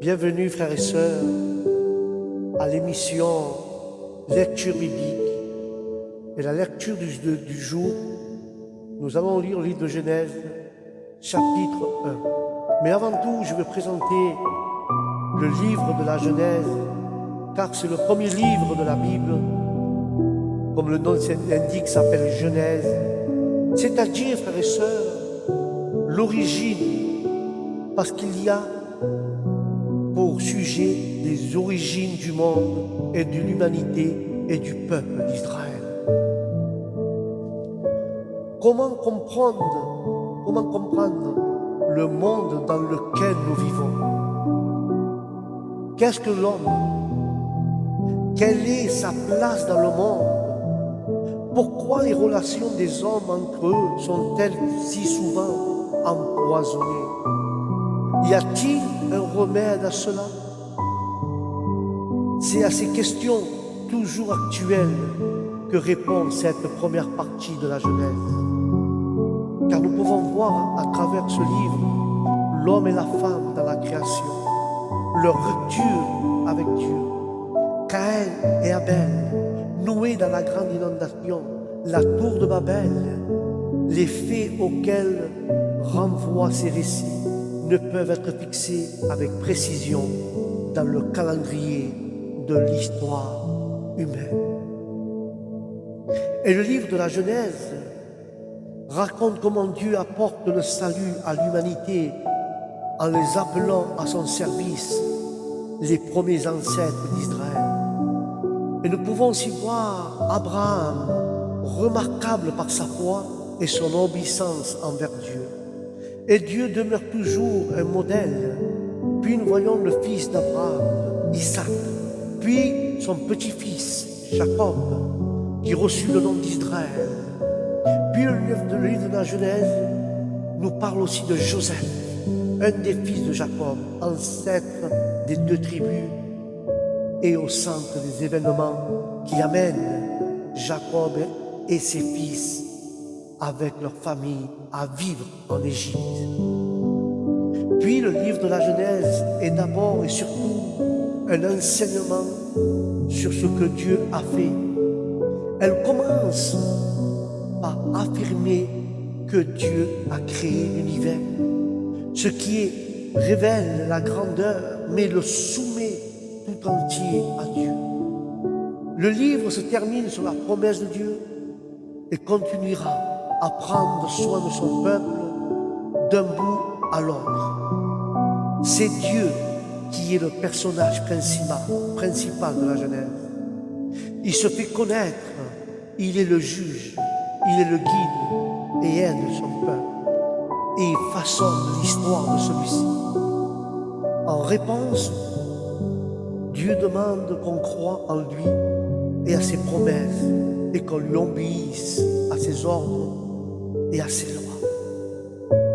Bienvenue frères et sœurs à l'émission Lecture biblique. Et la lecture du jour, nous allons lire le livre de Genèse, chapitre 1. Mais avant tout, je vais présenter le livre de la Genèse, car c'est le premier livre de la Bible, comme le nom l'indique, s'appelle Genèse, c'est-à-dire, frères et sœurs, l'origine, parce qu'il y a pour sujet les origines du monde et de l'humanité et du peuple d'Israël. Comment comprendre le monde dans lequel nous vivons? Qu'est-ce que l'homme? Quelle est sa place dans le monde? Pourquoi les relations des hommes entre eux sont-elles si souvent empoisonnées? Y a-t-il un remède à cela? C'est à ces questions toujours actuelles que répond cette première partie de la Genèse. Car nous pouvons voir à travers ce livre l'homme et la femme dans la création, leur rupture avec Dieu, Caïn et Abel, Noé dans la grande inondation, la tour de Babel, les faits auxquels renvoient ces récits ne peuvent être fixés avec précision dans le calendrier de l'histoire humaine. Et le livre de la Genèse raconte comment Dieu apporte le salut à l'humanité en les appelant à son service les premiers ancêtres d'Israël. Et nous pouvons aussi voir Abraham, remarquable par sa foi et son obéissance envers Dieu. Et Dieu demeure toujours un modèle. Puis nous voyons le fils d'Abraham, Isaac, puis son petit-fils, Jacob, qui reçut le nom d'Israël. Puis le livre de la Genèse nous parle aussi de Joseph, un des fils de Jacob, ancêtre des deux tribus, et au centre des événements qui amènent Jacob et ses fils avec leur famille à vivre en Égypte. Puis le livre de la Genèse est d'abord et surtout un enseignement sur ce que Dieu a fait. Elle commence par affirmer que Dieu a créé l'univers, ce qui révèle la grandeur, mais le soumet tout entier à Dieu. Le livre se termine sur la promesse de Dieu et continuera à prendre soin de son peuple d'un bout à l'autre. C'est Dieu qui est le personnage principal de la Genèse. Il se fait connaître, il est le juge, il est le guide et aide son peuple. Et il façonne l'histoire de celui-ci. En réponse, Dieu demande qu'on croie en lui et à ses promesses et qu'on lui obéisse à ses ordres et à ses lois.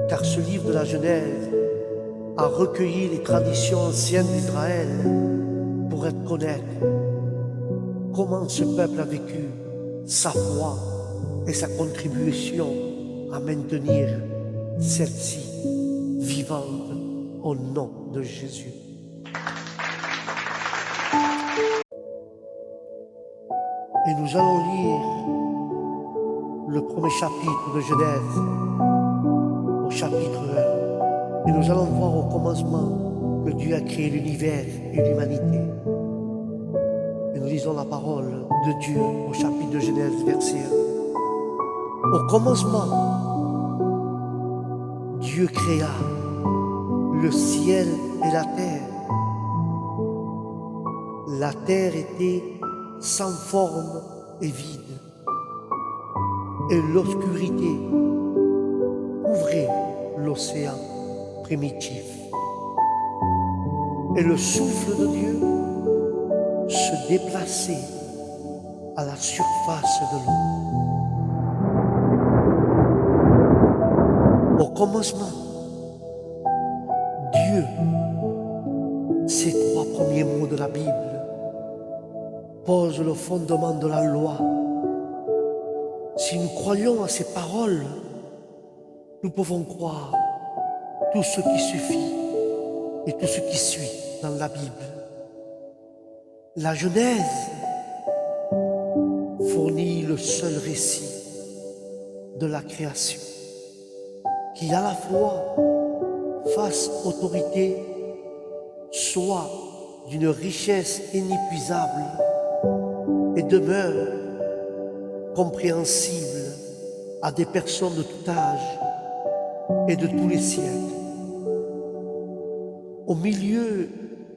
Car ce livre de la Genèse a recueilli les traditions anciennes d'Israël pour être connaître comment ce peuple a vécu sa foi et sa contribution à maintenir celle-ci vivante au nom de Jésus. Et nous allons lire le premier chapitre de Genèse, au chapitre 1. Et nous allons voir au commencement que Dieu a créé l'univers et l'humanité. Et nous lisons la parole de Dieu au chapitre de Genèse, verset 1. Au commencement, Dieu créa le ciel et la terre. La terre était sans forme et vide, et l'obscurité couvrait l'océan primitif. Et le souffle de Dieu se déplaçait à la surface de l'eau. Au commencement, Dieu, ces trois premiers mots de la Bible, pose le fondement de la loi. Si nous croyons à ces paroles, nous pouvons croire tout ce qui suffit et tout ce qui suit. dans la Bible. La Genèse fournit le seul récit de la création qui à la fois fasse autorité, soit d'une richesse inépuisable et demeure compréhensible à des personnes de tout âge et de tous les siècles. Au milieu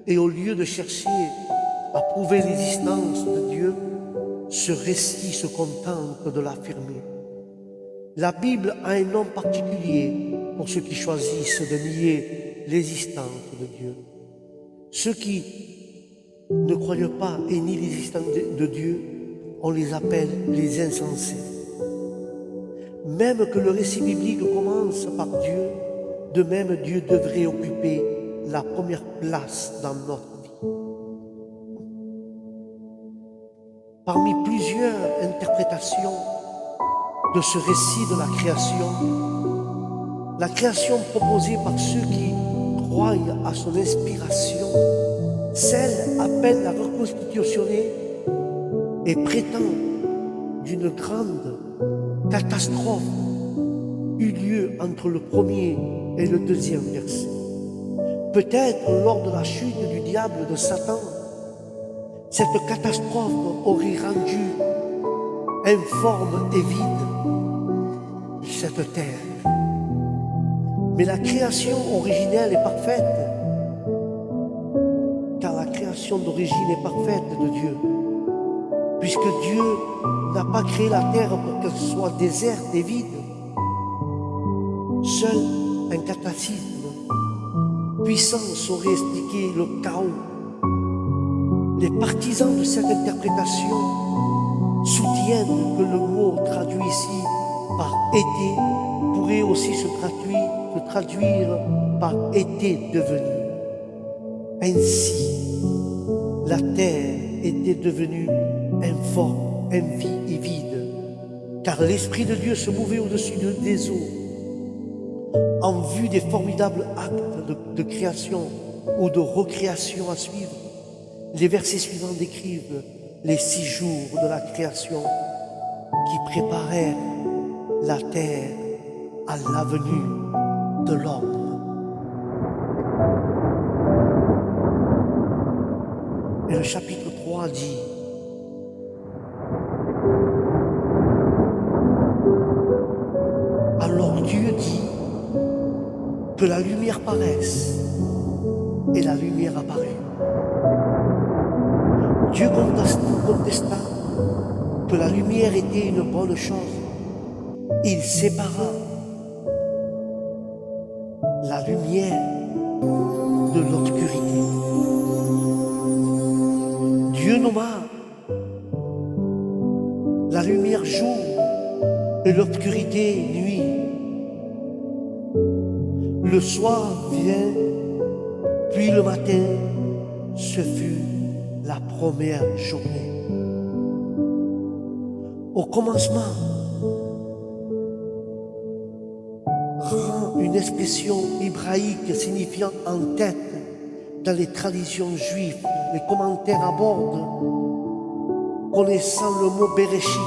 et au lieu de chercher à prouver l'existence de Dieu, ce récit se contente de l'affirmer. La Bible a un nom particulier pour ceux qui choisissent de nier l'existence de Dieu. Ceux qui ne croient pas et nient l'existence de Dieu, on les appelle les insensés. Même que le récit biblique commence par Dieu, de même Dieu devrait occuper la première place dans notre vie. Parmi plusieurs interprétations de ce récit de la création proposée par ceux qui croient à son inspiration, celle appelle à reconstitutionner et prétend d'une grande catastrophe eut lieu entre le premier et le deuxième verset. Peut-être lors de la chute du diable de Satan, cette catastrophe aurait rendu informe et vide cette terre. Mais la création originelle est parfaite, car la création d'origine est parfaite de Dieu, puisque Dieu n'a pas créé la terre pour qu'elle soit déserte et vide. Seul un cataclysme puissant saurait expliquer le chaos. Les partisans de cette interprétation soutiennent que le mot traduit ici par « été » pourrait aussi se traduire par « été devenu ». Ainsi, la terre était devenue informe, et vide, car l'Esprit de Dieu se mouvait au-dessus des eaux. En vue des formidables actes de création ou de recréation à suivre, les versets suivants décrivent les 6 jours de la création qui préparèrent la terre à la venue de l'homme. Et le chapitre 3 dit: alors Dieu dit que la lumière paraisse, et la lumière apparut. Dieu contesta que la lumière était une bonne chose. Il sépara la lumière de l'obscurité. Dieu nomma la lumière jour et l'obscurité nuit. Le soir vient, puis le matin, ce fut la première journée. Au commencement, rend une expression hébraïque signifiant en tête dans les traditions juives. Les commentaires abordent, connaissant le mot Bereshit.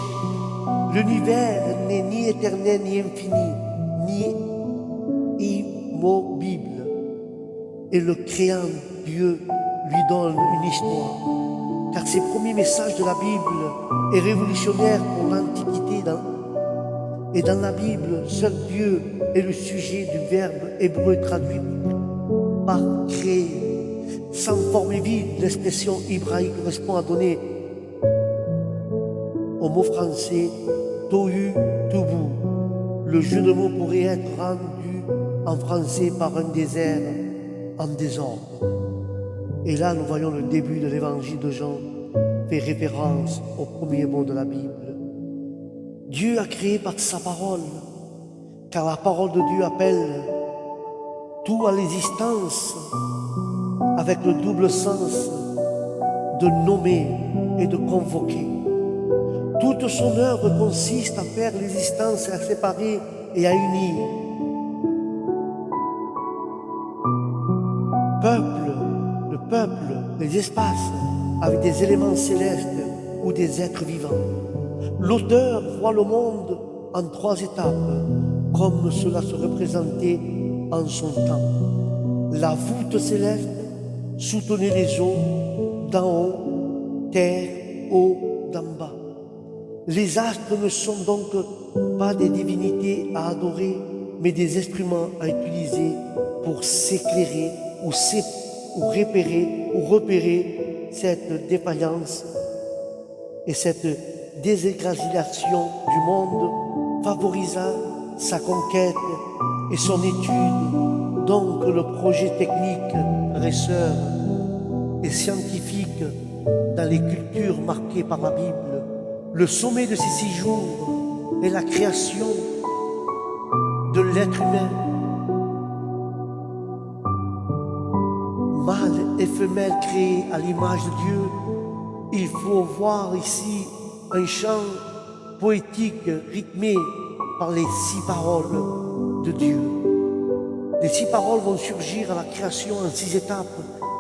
L'univers n'est ni éternel, ni infini, ni immobile. Et le créant Dieu lui donne une histoire, car ses premiers messages de la Bible est révolutionnaire pour l'Antiquité. Et dans la Bible, seul Dieu est le sujet du verbe hébreu traduit par créer. Sans forme vide, l'expression hébraïque correspond à donner au mot français tohu tohu. Le jeu de mots pourrait être rendu en français par un désert en désordre. Et là, nous voyons le début de l'évangile de Jean fait référence au premier mot de la Bible. Dieu a créé par sa parole, car la parole de Dieu appelle tout à l'existence avec le double sens de nommer et de convoquer. Toute son œuvre consiste à faire l'existence, à séparer et à unir. Le les espaces avec des éléments célestes ou des êtres vivants. L'auteur voit le monde en 3 étapes, comme cela se représentait en son temps. La voûte céleste soutenait les eaux d'en haut, terre, eau d'en bas. Les astres ne sont donc pas des divinités à adorer, mais des instruments à utiliser pour s'éclairer ou repérer cette défaillance et cette déségratification du monde, favorisant sa conquête et son étude. Donc le projet technique, dresseur et scientifique dans les cultures marquées par la Bible, le sommet de ces 6 jours est la création de l'être humain, mâle et femelle créés à l'image de Dieu. Il faut voir ici un chant poétique rythmé par les 6 paroles de Dieu. Les 6 paroles vont surgir à la création en 6 étapes,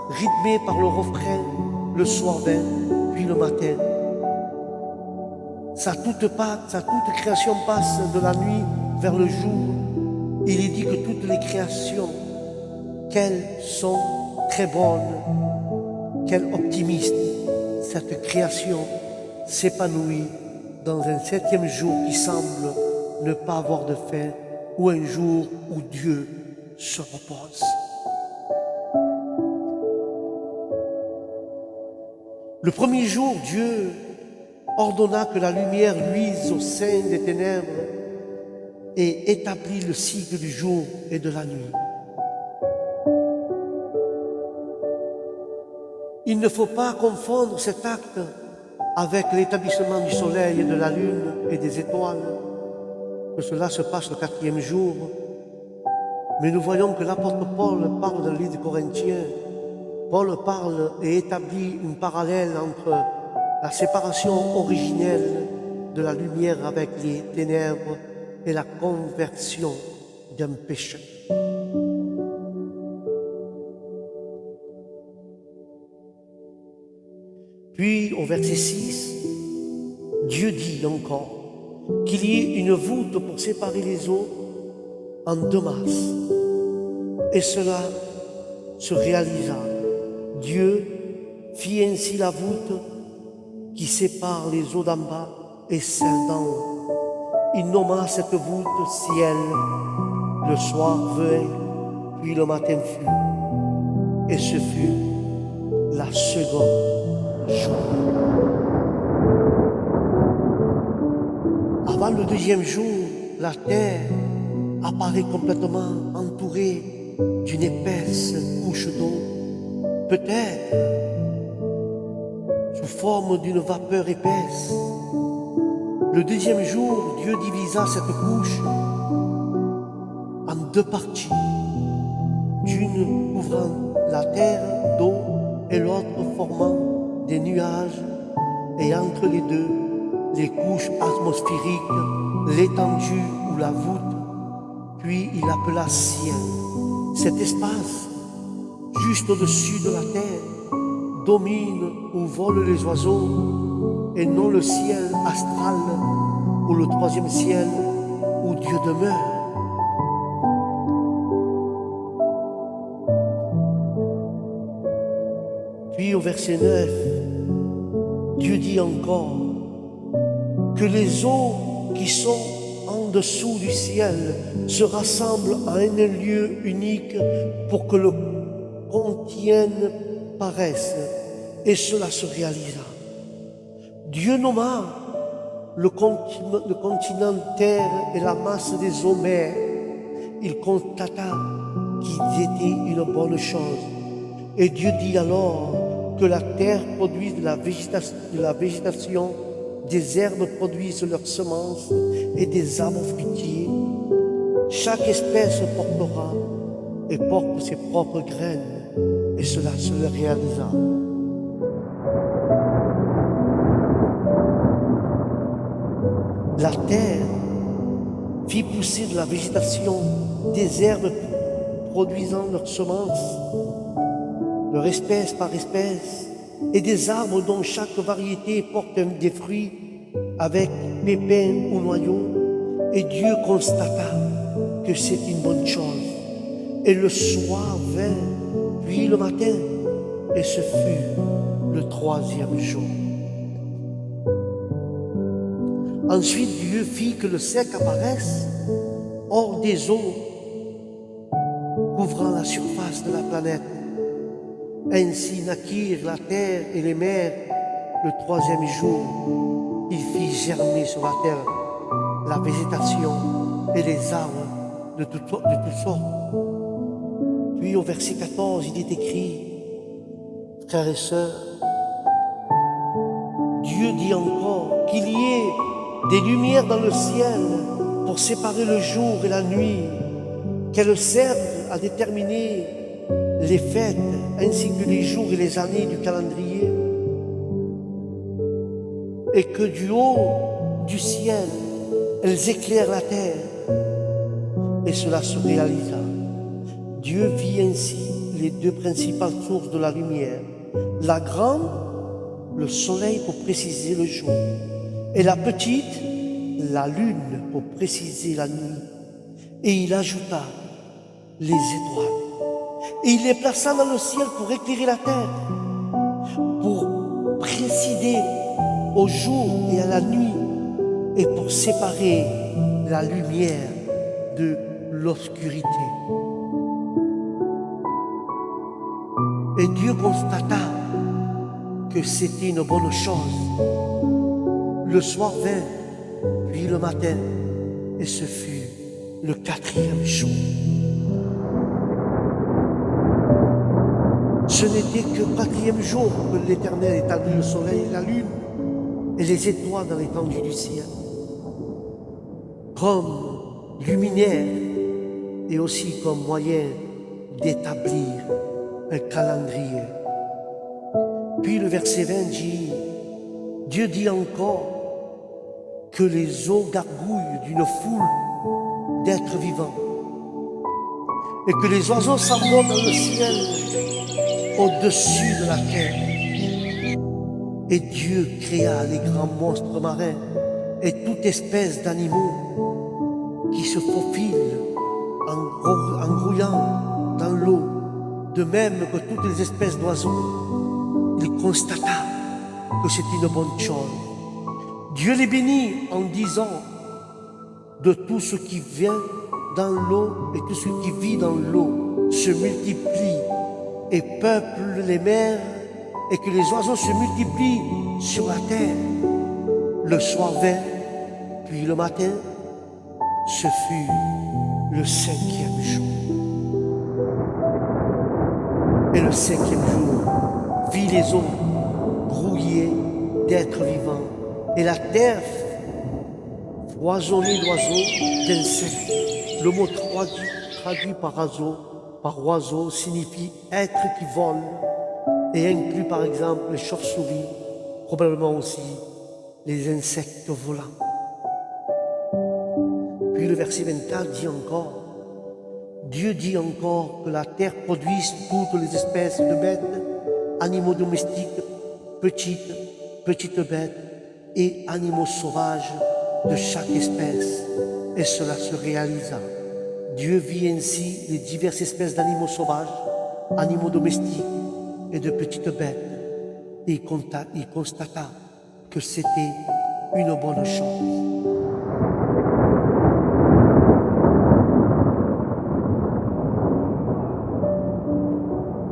rythmées par le refrain, le soir vint, puis le matin. Sa toute création passe de la nuit vers le jour. Il est dit que toutes les créations, qu'elles sont très bonnes, quelle optimiste, cette création s'épanouit dans un 7e jour qui semble ne pas avoir de fin, ou un jour où Dieu se repose. Le premier jour, Dieu ordonna que la lumière luise au sein des ténèbres et établit le cycle du jour et de la nuit. Il ne faut pas confondre cet acte avec l'établissement du soleil et de la lune et des étoiles, que cela se passe le 4e jour. Mais nous voyons que l'apôtre Paul parle dans le livre des Corinthiens. Paul parle et établit une parallèle entre la séparation originelle de la lumière avec les ténèbres et la conversion d'un péché. Puis au verset 6, Dieu dit encore qu'il y ait une voûte pour séparer les eaux en 2 masses. Et cela se réalisa. Dieu fit ainsi la voûte qui sépare les eaux d'en bas et celles d'en haut. Il nomma cette voûte ciel. Le soir vint, puis le matin fut. Et ce fut la seconde jour. Avant le 2e jour, la terre apparaît complètement entourée d'une épaisse couche d'eau, peut-être sous forme d'une vapeur épaisse. Le 2e jour, Dieu divisa cette couche en 2 parties, d'une couvrant la terre d'eau et l'autre formant des nuages, et entre les deux, les couches atmosphériques, l'étendue ou la voûte. Puis il appela ciel. Cet espace, juste au-dessus de la terre, domine où volent les oiseaux, et non le ciel astral ou le 3e ciel où Dieu demeure. Puis au verset 9, Dieu dit encore que les eaux qui sont en dessous du ciel se rassemblent à un lieu unique pour que le contienne paraisse, et cela se réalisa. Dieu nomma le continent terre et la masse des eaux mer. Il constata qu'ils étaient une bonne chose. Et Dieu dit alors que la terre produise de la végétation, des herbes produisent leurs semences et des arbres fruitiers. Chaque espèce portera et porte ses propres graines, et cela se réalisa. La terre fit pousser de la végétation, des herbes produisant leurs semences leur espèce par espèce, et des arbres dont chaque variété porte des fruits avec pépins ou noyaux. Et Dieu constata que c'est une bonne chose. Et le soir vint, puis le matin, et ce fut le troisième jour. Ensuite, Dieu fit que le sec apparaisse hors des eaux, couvrant la surface de la planète. Ainsi naquirent la terre et les mers le troisième jour. Il fit germer sur la terre la végétation et les arbres de toutes sortes. Puis au verset 14, il est écrit, frères et sœurs, Dieu dit encore qu'il y ait des lumières dans le ciel pour séparer le jour et la nuit, qu'elles servent à déterminer les fêtes ainsi que les jours et les années du calendrier, et que du haut du ciel, elles éclairent la terre. Et cela se réalisa. Dieu vit ainsi les deux principales sources de la lumière, la grande, le soleil pour préciser le jour, et la petite, la lune pour préciser la nuit. Et il ajouta les étoiles. Et il les plaça dans le ciel pour éclairer la terre, pour précider au jour et à la nuit, et pour séparer la lumière de l'obscurité. Et Dieu constata que c'était une bonne chose. Le soir vint, puis le matin, et ce fut le quatrième jour. Ce n'était que le quatrième jour que l'Éternel établit le soleil et la lune et les étoiles dans l'étendue du ciel, comme luminaire et aussi comme moyen d'établir un calendrier. Puis le verset 20 dit, Dieu dit encore que les eaux gargouillent d'une foule d'êtres vivants et que les oiseaux s'envolent dans le ciel au-dessus de la terre. Et Dieu créa les grands monstres marins et toute espèce d'animaux qui se faufilent en grouillant dans l'eau, de même que toutes les espèces d'oiseaux. Il constata que c'était une bonne chose. Dieu les bénit en disant, de tout ce qui vient dans l'eau et tout ce qui vit dans l'eau se multiplie et peuple les mers, et que les oiseaux se multiplient sur la terre. Le soir vint, puis le matin, ce fut le cinquième jour. Et le cinquième jour vit les eaux grouiller d'êtres vivants, et la terre foisonnée d'oiseaux, d'insectes. Le mot traduit par oiseau signifie être qui vole, et inclut par exemple les chauves-souris, probablement aussi les insectes volants. Puis le verset 24 dit encore, Dieu dit encore que la terre produise toutes les espèces de bêtes, animaux domestiques, petites bêtes et animaux sauvages de chaque espèce. Et cela se réalisa. Dieu vit ainsi les diverses espèces d'animaux sauvages, animaux domestiques et de petites bêtes. Et il constata que c'était une bonne chose.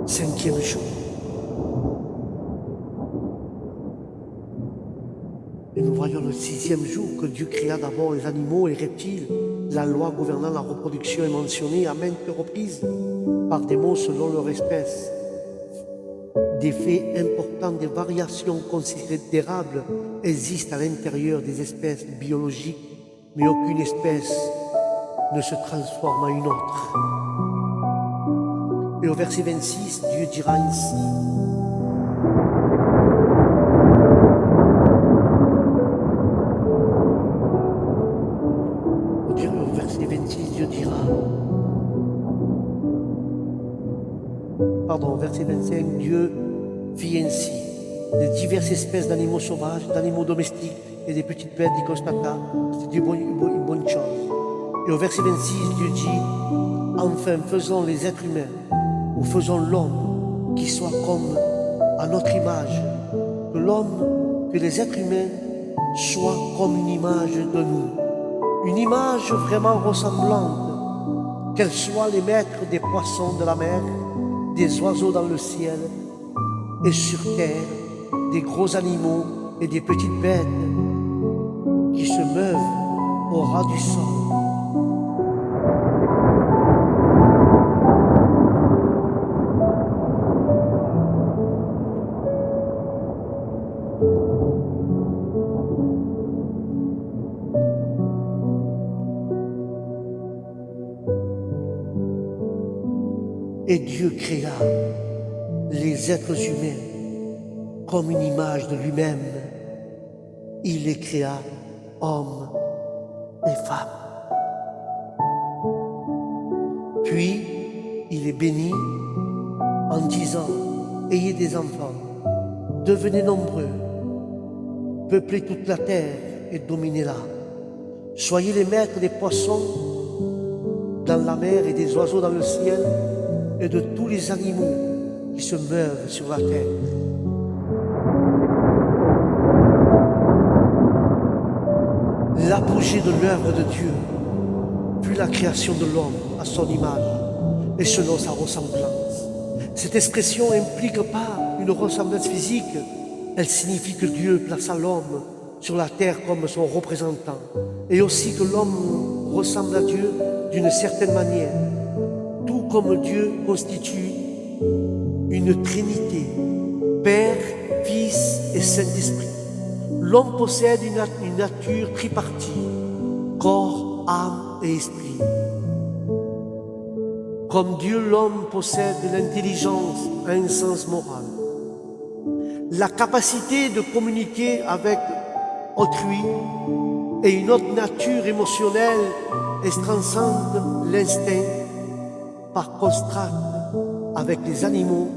Cinquième jour. Et nous voyons le sixième jour que Dieu créa d'abord les animaux et les reptiles. La loi gouvernant la reproduction est mentionnée à maintes reprises par des mots selon leur espèce. Des faits importants, des variations considérables existent à l'intérieur des espèces biologiques, mais aucune espèce ne se transforme en une autre. Et au verset 26, Dieu dira ainsi, verset 25, Dieu fit ainsi. Les diverses espèces d'animaux sauvages, d'animaux domestiques et des petites bêtes, il constata, c'était une bonne chose. Et au verset 26, Dieu dit, enfin faisons les êtres humains, ou faisons l'homme, qui soit comme à notre image, que les êtres humains soient comme une image de nous, une image vraiment ressemblante, qu'elles soient les maîtres des poissons de la mer, des oiseaux dans le ciel et sur terre, des gros animaux et des petites bêtes qui se meuvent au ras du sol. Et Dieu créa les êtres humains comme une image de lui-même. Il les créa hommes et femmes. Puis, il les bénit en disant, ayez des enfants, devenez nombreux, peuplez toute la terre et dominez-la. Soyez les maîtres des poissons dans la mer et des oiseaux dans le ciel et de tous les animaux qui se meuvent sur la terre. L'apogée de l'œuvre de Dieu fut la création de l'homme à son image et selon sa ressemblance. Cette expression n'implique pas une ressemblance physique, elle signifie que Dieu plaça l'homme sur la terre comme son représentant et aussi que l'homme ressemble à Dieu d'une certaine manière, tout comme Dieu constitue une trinité, Père, Fils et Saint-Esprit. L'homme possède une nature tripartie, corps, âme et esprit. Comme Dieu, l'homme possède l'intelligence à un sens moral, la capacité de communiquer avec autrui et une autre nature émotionnelle et transcende l'instinct. Par contraste avec les animaux,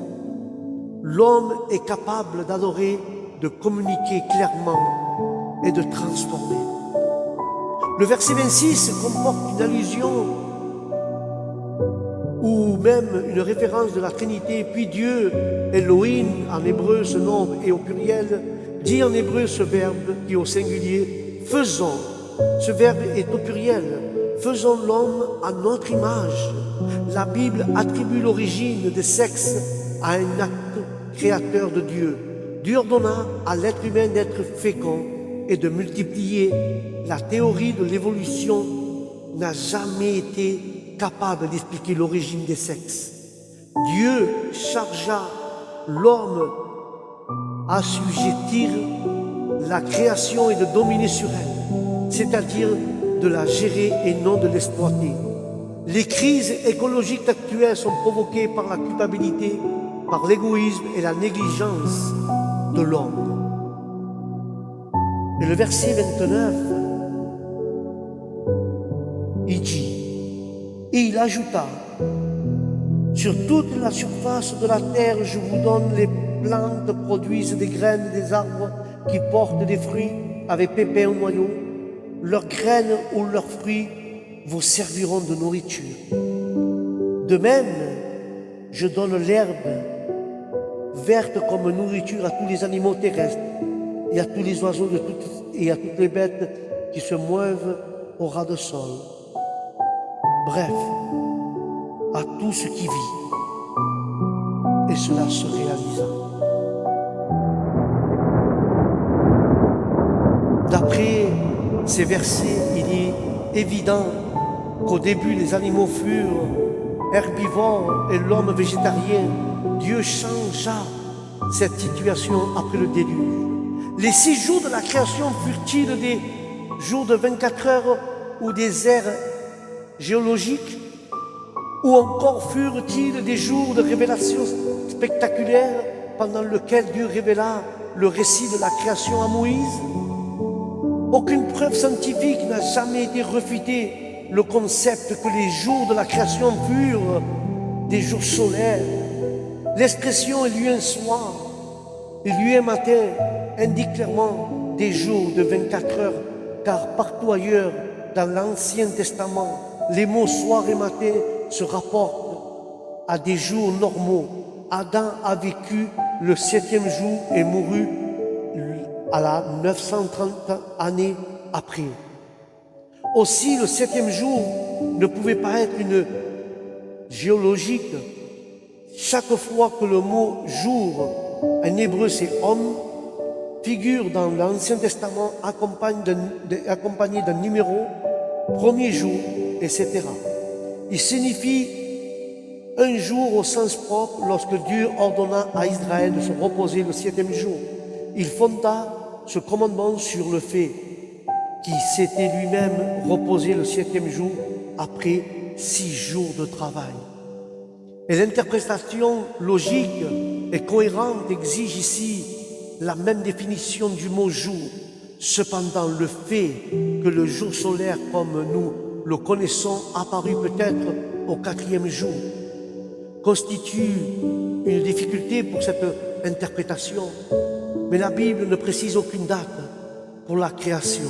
l'homme est capable d'adorer, de communiquer clairement et de transformer. Le verset 26 comporte une allusion ou même une référence de la Trinité. Puis Dieu, Elohim, en hébreu ce nombre et au pluriel, dit en hébreu ce verbe qui est au singulier, faisons. Ce verbe est au pluriel. Faisons l'homme à notre image. La Bible attribue l'origine des sexes à un acte créateur de Dieu. Dieu ordonna à l'être humain d'être fécond et de multiplier. La théorie de l'évolution n'a jamais été capable d'expliquer l'origine des sexes. Dieu chargea l'homme à assujettir la création et de dominer sur elle, c'est-à-dire de la gérer et non de l'exploiter. Les crises écologiques actuelles sont provoquées par la culpabilité, par l'égoïsme et la négligence de l'homme. Et le verset 29, il dit, et il ajouta, sur toute la surface de la terre, je vous donne les plantes produisent des graines, des arbres qui portent des fruits avec pépins au noyau. Leurs graines ou leurs fruits vous serviront de nourriture. De même, je donne l'herbe verte comme nourriture à tous les animaux terrestres et à tous les oiseaux et à toutes les bêtes qui se meuvent au ras de sol. Bref, à tout ce qui vit. Et cela se réalisa. D'après ces versets, il est évident qu'au début, les animaux furent herbivores et l'homme végétarien. Dieu changea cette situation après le déluge. Les 6 jours de la création furent-ils des jours de 24 heures ou des ères géologiques? Ou encore furent-ils des jours de révélation spectaculaire pendant lequel Dieu révéla le récit de la création à Moïse? Aucune preuve scientifique n'a jamais été réfutée le concept que les jours de la création furent des jours solaires. L'expression « il y eut un soir », « il y eut un matin » indique clairement des jours de 24 heures, car partout ailleurs dans l'Ancien Testament, les mots soir et matin se rapportent à des jours normaux. Adam a vécu le 7e jour et mourut à la 930 années après. Aussi, le 7e jour ne pouvait pas être une géologique. Chaque fois que le mot jour, en hébreu c'est homme, figure dans l'Ancien Testament accompagné d'un numéro, premier jour, etc. Il signifie un jour au sens propre lorsque Dieu ordonna à Israël de se reposer le 7e jour. Il fonda ce commandement sur le fait qu'il s'était lui-même reposé le 7e jour après 6 jours de travail. Et l'interprétation logique et cohérente exige ici la même définition du mot jour. Cependant, le fait que le jour solaire, comme nous le connaissons, apparu peut-être au 4e jour, constitue une difficulté pour cette interprétation. Mais la Bible ne précise aucune date pour la création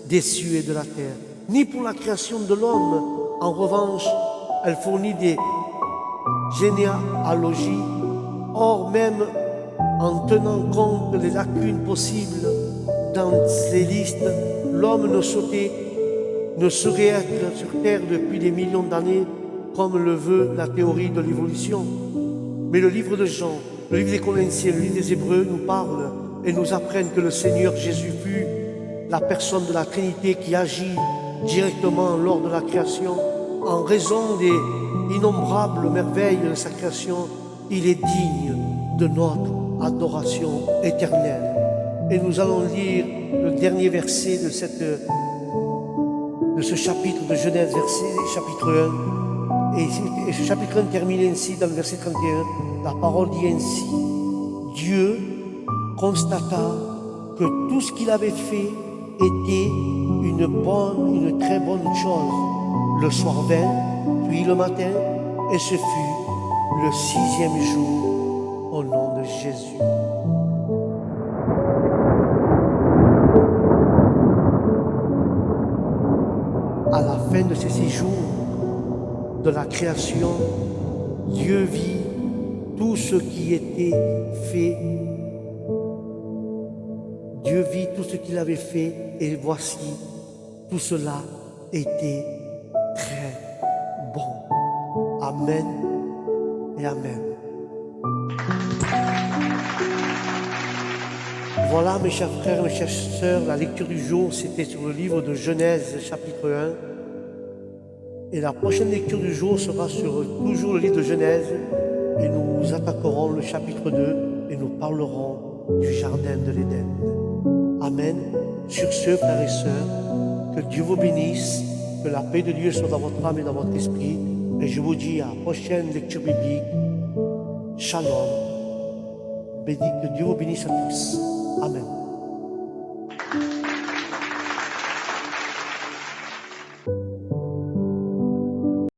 des cieux et de la terre, ni pour la création de l'homme. En revanche, elle fournit des généalogies. Or, même en tenant compte des lacunes possibles dans ces listes, l'homme ne saurait être sur terre depuis des millions d'années, comme le veut la théorie de l'évolution. Mais le livre de Jean, le livre des Corinthiens, le livre des Hébreux nous parlent et nous apprennent que le Seigneur Jésus fut la personne de la Trinité qui agit directement lors de la création. En raison des innombrables merveilles de sa création, il est digne de notre adoration éternelle. Et nous allons lire le dernier verset de ce chapitre de Genèse, chapitre 1. Et ce chapitre 1 termine ainsi dans le verset 31. La parole dit ainsi: Dieu constata que tout ce qu'il avait fait était une très bonne chose. Le soir vint, puis le matin, et ce fut le 6e jour au nom de Jésus. À la fin de ces 6 jours de la création, Dieu vit tout ce qui était fait. Dieu vit tout ce qu'il avait fait, et voici, tout cela était très bon. Amen et amen. Voilà, mes chers frères, mes chères sœurs, la lecture du jour, c'était sur le livre de Genèse, chapitre 1. Et la prochaine lecture du jour sera sur toujours le livre de Genèse. Et nous attaquerons le chapitre 2 et nous parlerons du jardin de l'Éden. Amen. Sur ce, frères et sœurs, que Dieu vous bénisse, que la paix de Dieu soit dans votre âme et dans votre esprit. Et je vous dis à la prochaine lecture biblique. Shalom. Que Dieu vous bénisse à tous. Amen.